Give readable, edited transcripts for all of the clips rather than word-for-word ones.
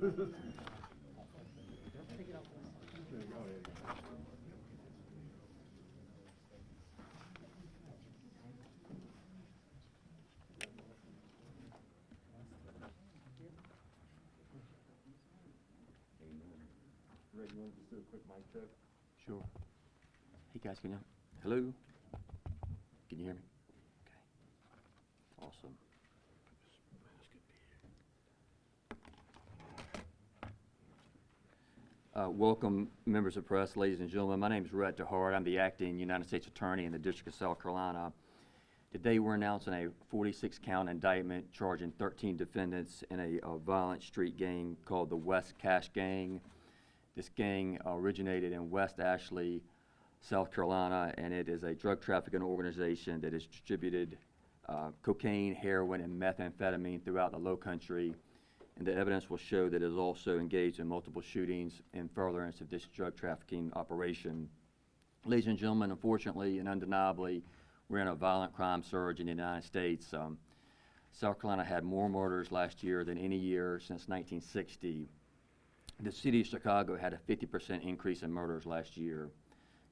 Red, you want to just do a quick mic check? Sure. Hey guys, can you? Hello? Can you hear me? Okay. Awesome. Welcome, members of the press, ladies and gentlemen. My name is Rhett DeHart. I'm the acting United States Attorney in the District of South Carolina. Today we're announcing a 46-count indictment charging 13 defendants in a violent street gang called the West Cache Gang. This gang originated in West Ashley, South Carolina, and it is a drug trafficking organization that has distributed cocaine, heroin, and methamphetamine throughout the Lowcountry. And the evidence will show that it is also engaged in multiple shootings in furtherance of this drug trafficking operation. Ladies and gentlemen, unfortunately and undeniably, we're in a violent crime surge in the United States. South Carolina had more murders last year than any year since 1960. The city of Chicago had a 50% increase in murders last year.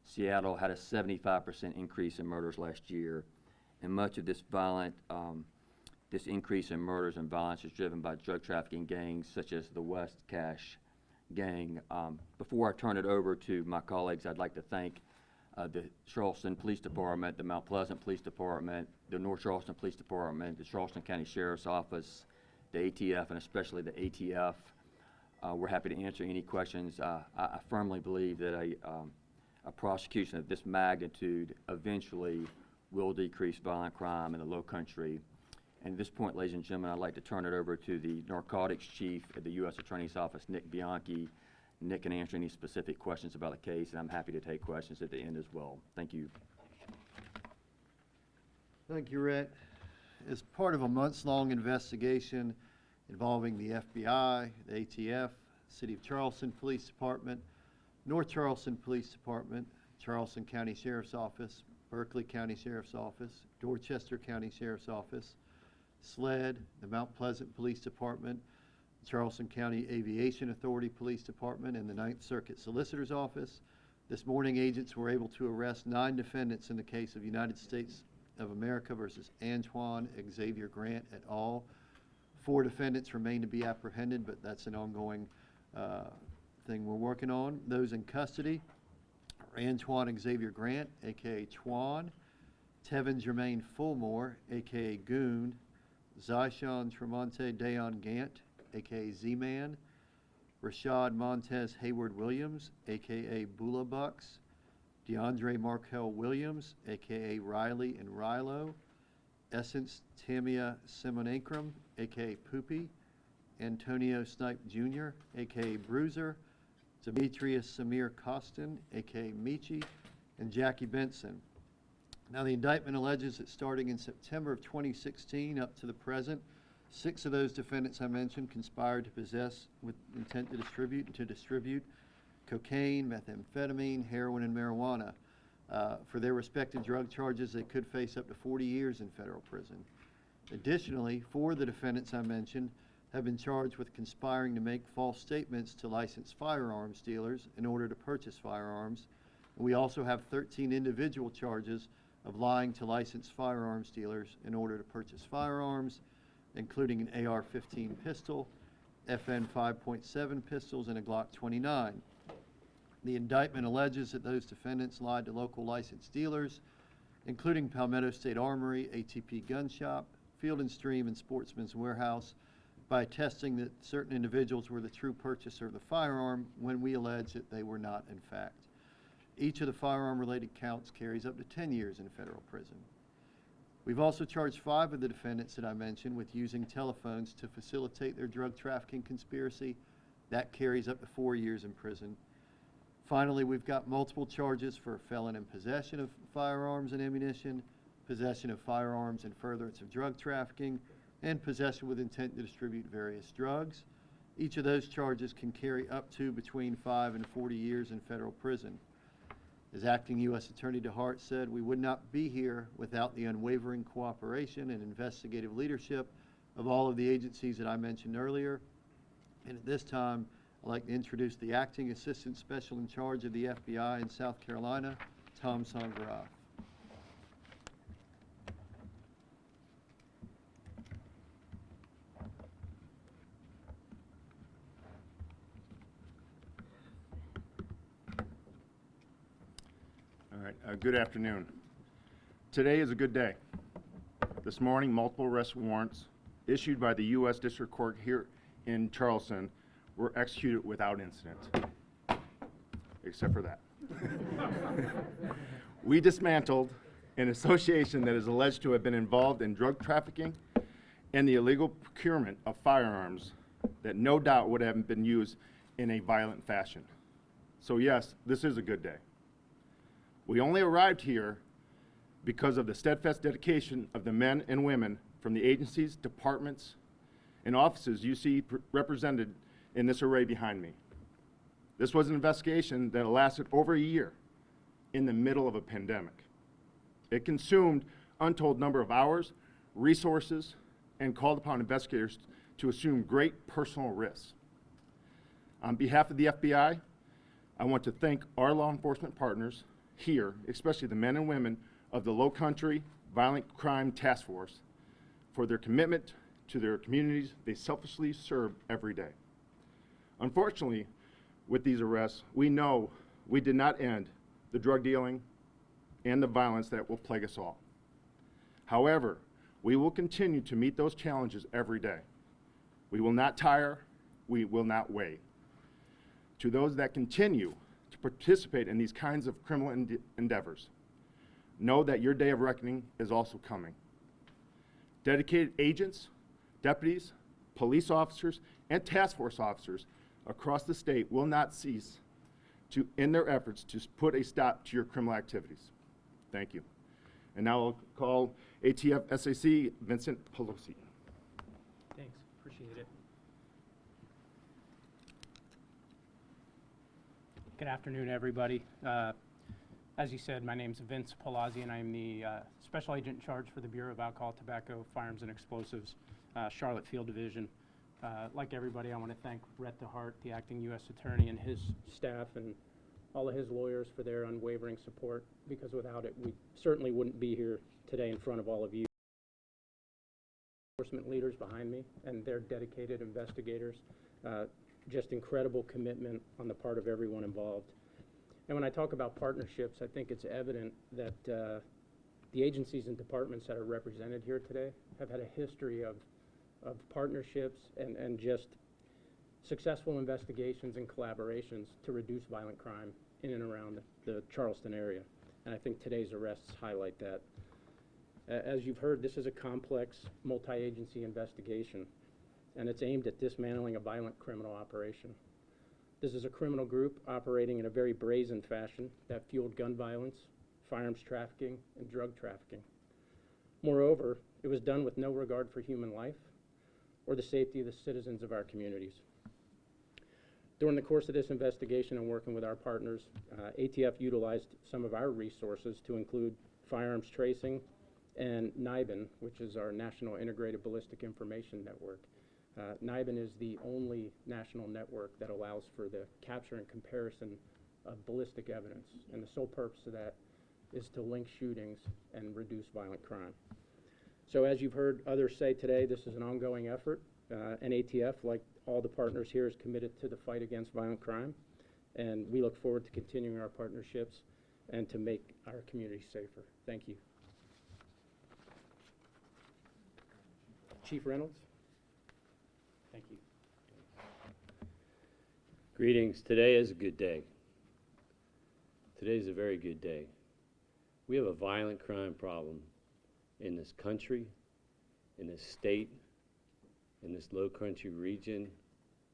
Seattle had a 75% increase in murders last year. And much of this this increase in murders and violence is driven by drug trafficking gangs such as the West Cache Gang. Before I turn it over to my colleagues, I'd like to thank the Charleston Police Department, the Mount Pleasant Police Department, the North Charleston Police Department, the Charleston County Sheriff's Office, the ATF, and especially the ATF. We're happy to answer any questions. I firmly believe that a prosecution of this magnitude eventually will decrease violent crime in the Lowcountry. And at this point, ladies and gentlemen, I'd like to turn it over to the narcotics chief at the U.S. Attorney's Office, Nick Bianchi. Nick can answer any specific questions about the case, and I'm happy to take questions at the end as well. Thank you. Thank you, Rhett. As part of a months-long investigation involving the FBI, the ATF, City of Charleston Police Department, North Charleston Police Department, Charleston County Sheriff's Office, Berkeley County Sheriff's Office, Dorchester County Sheriff's Office, SLED, the Mount Pleasant Police Department, Charleston County Aviation Authority Police Department, and the Ninth Circuit Solicitor's Office. This morning, agents were able to arrest 9 defendants in the case of United States of America versus Antoine Xavier Grant et al. 4 defendants remain to be apprehended, but that's an ongoing thing we're working on. Those in custody are Antoine Xavier Grant, a.k.a. Twan, Tevin Jermaine Fulmore, a.k.a. Goon, Zyshawn Tremonte Dayon Gant, a.k.a. Z-Man, Rashad Montez Hayward Williams, a.k.a. Bula Bucks, DeAndre Markel Williams, a.k.a. Riley and Rilo, Essence Tamia Simonacrum, a.k.a. Poopy, Antonio Snipe Jr., a.k.a. Bruiser, Demetrius Samir Costin, a.k.a. Michi, and Jackie Benson. Now, the indictment alleges that starting in September of 2016 up to the present, 6 of those defendants I mentioned conspired to possess with intent to distribute cocaine, methamphetamine, heroin, and marijuana. For their respective drug charges, they could face up to 40 years in federal prison. Additionally, 4 of the defendants I mentioned have been charged with conspiring to make false statements to licensed firearms dealers in order to purchase firearms. And we also have 13 individual charges of lying to licensed firearms dealers in order to purchase firearms, including an AR-15 pistol, FN 5.7 pistols, and a Glock 29. The indictment alleges that those defendants lied to local licensed dealers, including Palmetto State Armory, ATP Gun Shop, Field and Stream, and Sportsman's Warehouse, by attesting that certain individuals were the true purchaser of the firearm when we allege that they were not in fact. Each of the firearm-related counts carries up to 10 years in federal prison. We've also charged 5 of the defendants that I mentioned with using telephones to facilitate their drug trafficking conspiracy. That carries up to 4 years in prison. Finally, we've got multiple charges for felon in possession of firearms and ammunition, possession of firearms in furtherance of drug trafficking, and possession with intent to distribute various drugs. Each of those charges can carry up to between 5 and 40 years in federal prison. As Acting U.S. Attorney DeHart said, we would not be here without the unwavering cooperation and investigative leadership of all of the agencies that I mentioned earlier. And at this time, I'd like to introduce the Acting Assistant Special in Charge of the FBI in South Carolina, Tom Sangaraf. All right, good afternoon. Today is a good day. This morning, multiple arrest warrants issued by the U.S. District Court here in Charleston were executed without incident, except for that. We dismantled an association that is alleged to have been involved in drug trafficking and the illegal procurement of firearms that no doubt would have been used in a violent fashion. So yes, this is a good day. We only arrived here because of the steadfast dedication of the men and women from the agencies, departments, and offices you see represented in this array behind me. This was an investigation that lasted over a year in the middle of a pandemic. It consumed untold number of hours, resources, and called upon investigators to assume great personal risks. On behalf of the FBI, I want to thank our law enforcement partners here, especially the men and women of the Lowcountry Violent Crime Task Force, for their commitment to their communities they selflessly serve every day. Unfortunately, with these arrests, we know we did not end the drug dealing and the violence that will plague us all. However, we will continue to meet those challenges every day. We will not tire, we will not wait. To those that continue to participate in these kinds of criminal endeavors, know that your day of reckoning is also coming. Dedicated agents, deputies, police officers, and task force officers across the state will not cease in their efforts to put a stop to your criminal activities. Thank you. And now I'll call ATF SAC Vincent Pelosi. Thanks, appreciate it. Good afternoon, everybody. As you said, my name's Vince Palazzi, and I'm the Special Agent in charge for the Bureau of Alcohol, Tobacco, Firearms, and Explosives, Charlotte Field Division. Like everybody, I want to thank Rhett DeHart, the Acting U.S. Attorney, and his staff, and all of his lawyers for their unwavering support, because without it, we certainly wouldn't be here today in front of all of you. Enforcement leaders behind me, and their dedicated investigators. Just incredible commitment on the part of everyone involved. And when I talk about partnerships, I think it's evident that the agencies and departments that are represented here today have had a history of partnerships and just successful investigations and collaborations to reduce violent crime in and around the Charleston area. And I think today's arrests highlight that. As you've heard, this is a complex multi-agency investigation, and it's aimed at dismantling a violent criminal operation. This is a criminal group operating in a very brazen fashion that fueled gun violence, firearms trafficking, and drug trafficking. Moreover, it was done with no regard for human life or the safety of the citizens of our communities. During the course of this investigation and working with our partners, ATF utilized some of our resources to include firearms tracing and NIBIN, which is our National Integrated Ballistic Information Network. NIBIN is the only national network that allows for the capture and comparison of ballistic evidence, and the sole purpose of that is to link shootings and reduce violent crime. So as you've heard others say today, this is an ongoing effort, and ATF, like all the partners here, is committed to the fight against violent crime, and we look forward to continuing our partnerships and to make our community safer. Thank you. Chief Reynolds. Thank you. Greetings. Today is a good day. Today is a very good day. We have a violent crime problem in this country, in this state, in this Lowcountry region,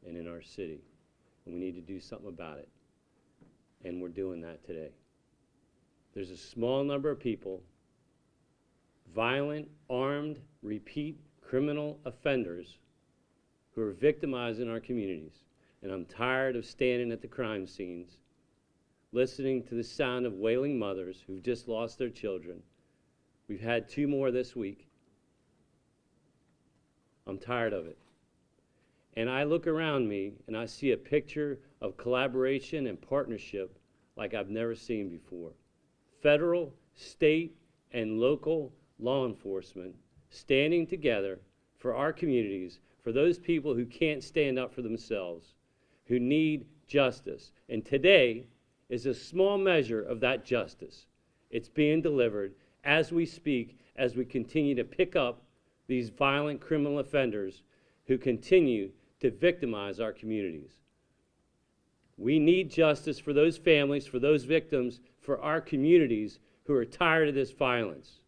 and in our city. And we need to do something about it. And we're doing that today. There's a small number of people, violent, armed, repeat criminal offenders, who are victimizing our communities. And I'm tired of standing at the crime scenes, listening to the sound of wailing mothers who've just lost their children. We've had 2 more this week. I'm tired of it. And I look around me and I see a picture of collaboration and partnership like I've never seen before. Federal, state, and local law enforcement standing together for our communities, for those people who can't stand up for themselves, who need justice. And today is a small measure of that justice. It's being delivered as we speak, as we continue to pick up these violent criminal offenders who continue to victimize our communities. We need justice for those families, for those victims, for our communities who are tired of this violence,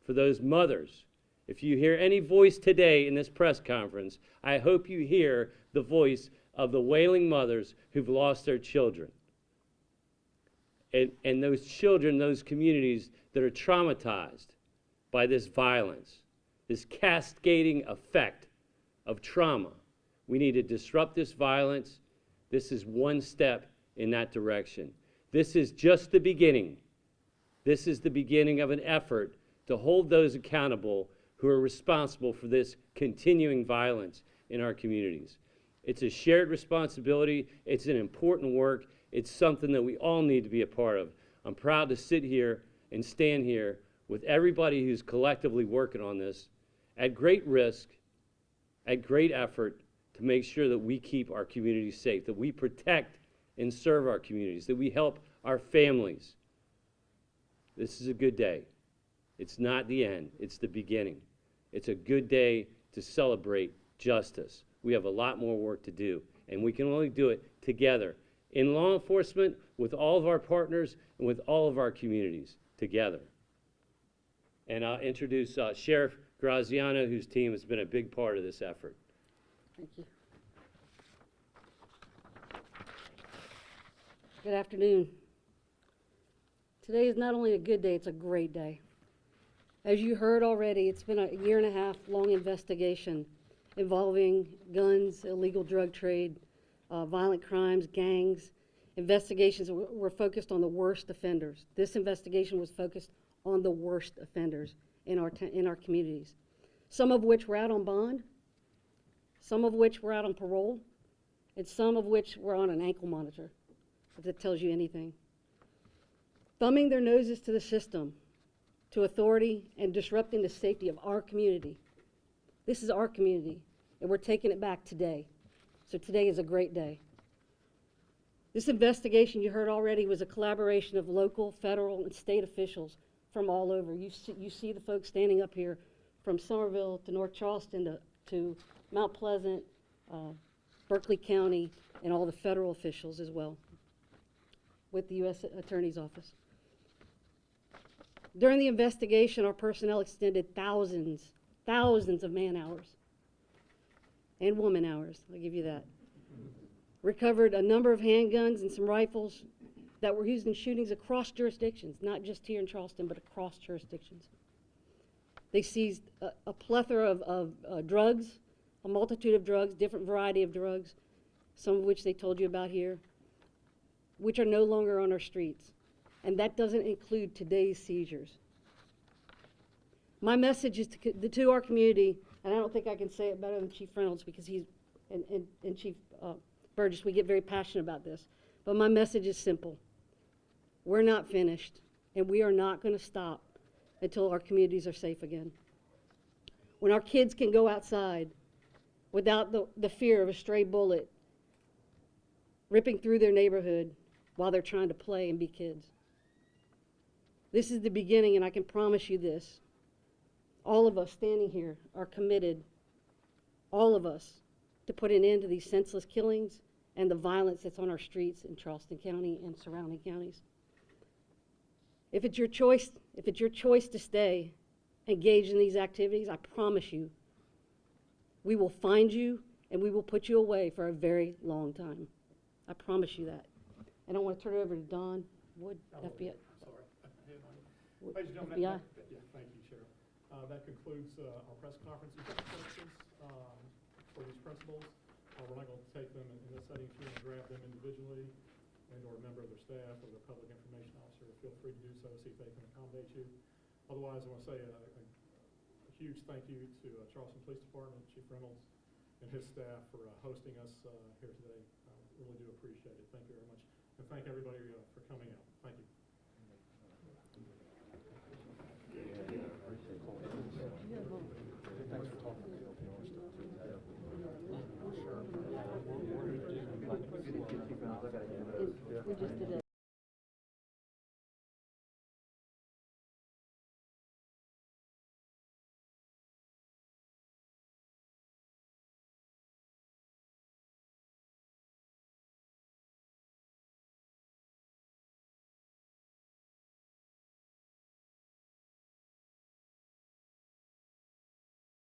for those mothers. If you hear any voice today in this press conference, I hope you hear the voice of the wailing mothers who've lost their children. And those children, those communities that are traumatized by this violence, this cascading effect of trauma. We need to disrupt this violence. This is one step in that direction. This is just the beginning. This is the beginning of an effort to hold those accountable who are responsible for this continuing violence in our communities. It's a shared responsibility. It's an important work. It's something that we all need to be a part of. I'm proud to sit here and stand here with everybody who's collectively working on this at great risk, at great effort, to make sure that we keep our communities safe, that we protect and serve our communities, that we help our families. This is a good day. It's not the end, it's the beginning. It's a good day to celebrate justice. We have a lot more work to do, and we can only do it together in law enforcement, with all of our partners, and with all of our communities together. And I'll introduce Sheriff Graziano, whose team has been a big part of this effort. Thank you. Good afternoon. Today is not only a good day, it's a great day. As you heard already, it's been a 1.5-year long investigation involving guns, illegal drug trade, violent crimes, gangs. Investigations were focused on the worst offenders. This investigation was focused on the worst offenders in our communities, some of which were out on bond, some of which were out on parole, and some of which were on an ankle monitor, if that tells you anything. Thumbing their noses to the system, to authority, and disrupting the safety of our community. This is our community, and we're taking it back today. So today is a great day. This investigation, you heard already, was a collaboration of local, federal, and state officials from all over. You see the folks standing up here from Somerville to North Charleston to Mount Pleasant, Berkeley County, and all the federal officials as well, with the U.S. Attorney's Office. During the investigation, our personnel extended thousands of man hours and woman hours, I'll give you that. Recovered a number of handguns and some rifles that were used in shootings across jurisdictions, not just here in Charleston, but across jurisdictions. They seized a plethora of drugs, a multitude of drugs, different variety of drugs, some of which they told you about here, which are no longer on our streets. And that doesn't include today's seizures. My message is to our community, and I don't think I can say it better than Chief Reynolds, because he's, and Chief Burgess, we get very passionate about this. But my message is simple. We're not finished, and we are not going to stop until our communities are safe again. When our kids can go outside without the fear of a stray bullet ripping through their neighborhood while they're trying to play and be kids. This is the beginning, and I can promise you this. All of us standing here are committed, all of us, to put an end to these senseless killings and the violence that's on our streets in Charleston County and surrounding counties. If it's your choice to stay engaged in these activities, I promise you, we will find you and we will put you away for a very long time. I promise you that. And I want to turn it over to Don Wood, FBI. Sorry. Ladies and gentlemen, FBI. Thank you, Sheriff. That concludes our press conference. If you have questions for these principals, we're not going to take them in this setting. If you want to grab them individually and or a member of their staff or their public information officer, feel free to do so, see if they can accommodate you. Otherwise, I want to say a huge thank you to Charleston Police Department, Chief Reynolds, and his staff for hosting us here today. Really do appreciate it. Thank you very much. And thank everybody for coming out. Thank you. We just did a